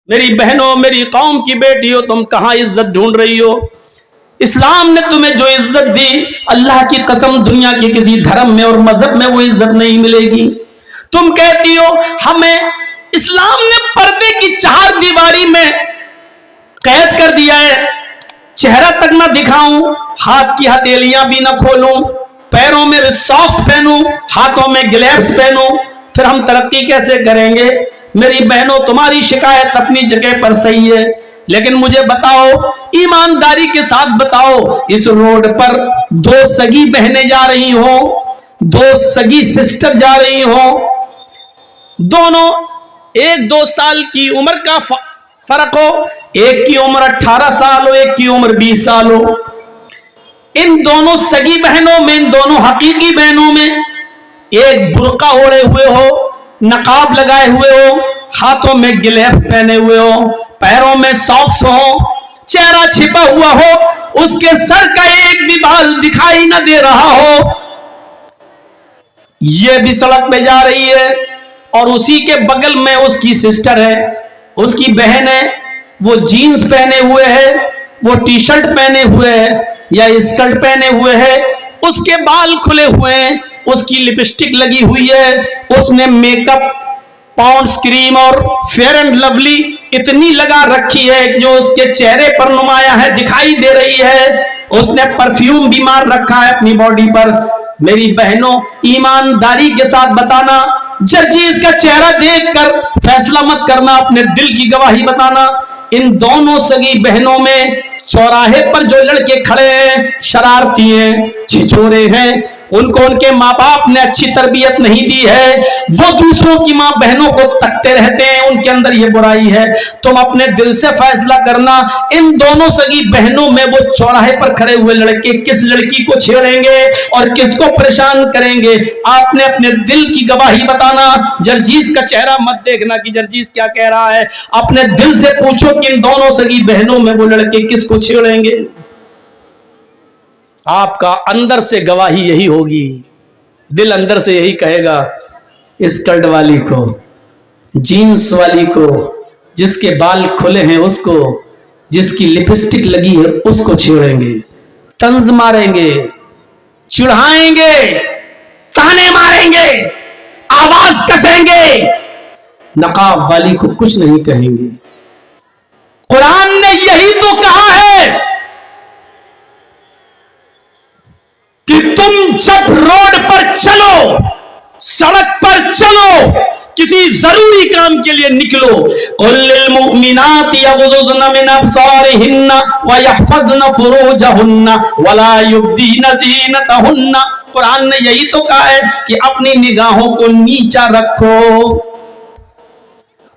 मेरी बहनों, मेरी कौम की बेटियों, तुम कहां इज्जत ढूंढ रही हो? इस्लाम ने तुम्हें जो इज्जत दी, अल्लाह की कसम दुनिया के किसी धर्म में और मजहब में वो इज्जत नहीं मिलेगी। तुम कहती हो हमें इस्लाम ने पर्दे की चार दीवारी में कैद कर दिया है, चेहरा तक ना दिखाऊं, हाथ की हथेलियां भी ना खोलूं, पैरों में सॉक्स पहनूं, हाथों में ग्लव्स पहनूं, फिर हम तरक्की कैसे करेंगे? मेरी बहनों, तुम्हारी शिकायत अपनी जगह पर सही है, लेकिन मुझे बताओ, ईमानदारी के साथ बताओ, इस रोड पर दो सगी बहनें जा रही हो, दो सगी सिस्टर जा रही हो, दोनों 1-2 साल की उम्र का फर्क हो, एक की उम्र 18 साल हो, एक की उम्र 20 साल हो। इन दोनों सगी बहनों में, इन दोनों हकीकी बहनों में एक बुर्का ओढ़े हुए हो, नकाब लगाए हुए हो, हाथों में ग्लव्स पहने हुए हो, पैरों में सॉक्स हो, चेहरा छिपा हुआ हो, उसके सर का एक भी बाल दिखाई न दे रहा हो, यह भी सड़क पे जा रही है, और उसी के बगल में उसकी सिस्टर है, उसकी बहन है, वो जीन्स पहने हुए है, वो टी शर्ट पहने हुए है या स्कर्ट पहने हुए है, उसके बाल खुले हुए हैं, उसकी लिपस्टिक लगी हुई है, उसने मेकअप, पॉन्ड्स क्रीम और फेयर एंड लवली इतनी लगा रखी है कि जो उसके चेहरे पर नुमाया है, दिखाई दे रही है, उसने परफ्यूम भी मार रखा है अपनी बॉडी पर। मेरी बहनों, ईमानदारी के साथ बताना, जर्जीज का चेहरा देखकर फैसला मत करना, अपने दिल की गवाही बताना। इन दोनों सगी बहनों में चौराहे पर जो लड़के खड़े हैं, शरारती हैं, छिछोरे हैं, उनको उनके माँ बाप ने अच्छी तरबियत नहीं दी है, वो दूसरों की माँ बहनों को तकते रहते हैं, उनके अंदर ये बुराई है। तुम अपने दिल से फैसला करना, इन दोनों सगी बहनों में वो चौराहे पर खड़े हुए लड़के किस लड़की को छेड़ेंगे और किसको परेशान करेंगे? आपने अपने दिल की गवाही बताना। जर्जीज का चेहरा मत देखना कि जर्जीज क्या कह रहा है, अपने दिल से पूछो कि इन दोनों सगी बहनों में वो लड़के किसको छेड़ेंगे। आपका अंदर से गवाही यही होगी, दिल अंदर से यही कहेगा, स्कर्ट वाली को, जीन्स वाली को, जिसके बाल खुले हैं उसको, जिसकी लिपस्टिक लगी है उसको छेड़ेंगे, तंज मारेंगे, चिढ़ाएंगे, ताने मारेंगे, आवाज कसेंगे, नकाब वाली को कुछ नहीं कहेंगे। कुरान ने यही तो कहा है कि तुम जब रोड पर चलो, सड़क पर चलो, किसी जरूरी काम के लिए निकलो, कुल्लिल मुमिनाति यगुज़ुज़्न मिन अब्सारिहिन्ना व यहफ़ज़्न फ़ुरूजहुन्ना वला युब्दीन ज़ीनतहुन्ना। कुरान ने यही तो कहा है कि अपनी निगाहों को नीचा रखो,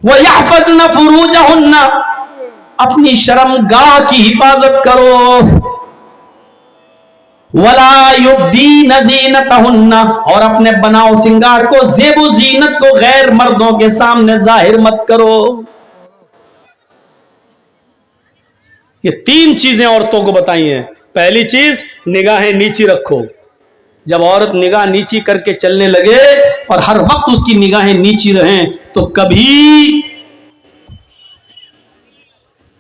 व यहफ़ज़्न फ़ुरूजहुन्ना, अपनी शर्मगाह की हिफाजत करो, वला युब्दीन ज़ीनतहुन्ना, और अपने बनाओ सिंगार को, ज़ेबो जीनत को गैर मर्दों के सामने जाहिर मत करो। ये 3 चीजें औरतों को बताई हैं। पहली चीज, निगाहें नीची रखो। जब औरत निगाह नीची करके चलने लगे और हर वक्त उसकी निगाहें नीची रहें, तो कभी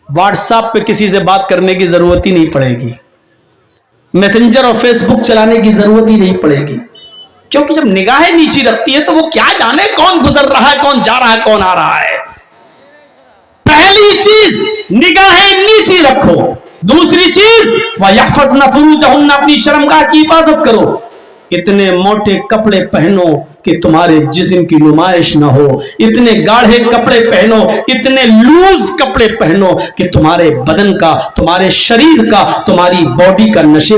व्हाट्सएप पे किसी से बात करने की जरूरत ही नहीं पड़ेगी, मैसेंजर और फेसबुक चलाने की जरूरत ही नहीं पड़ेगी, क्योंकि जब निगाहें नीची रखती है तो वो क्या जाने कौन गुजर रहा है, कौन जा रहा है, कौन आ रहा है। पहली चीज, निगाहें नीची रखो। दूसरी चीज, वयहफ़ज़्न फ़ुरूजहुन्ना, अपनी शर्मगाह की हिफाजत करो। इतने मोटे कपड़े पहनो कि तुम्हारे जिस्म की नुमाइश ना हो, इतने गाढ़े कपड़े पहनो, इतने लूज कपड़े पहनो कि तुम्हारे बदन का, तुम्हारे शरीर का, तुम्हारी बॉडी का नशे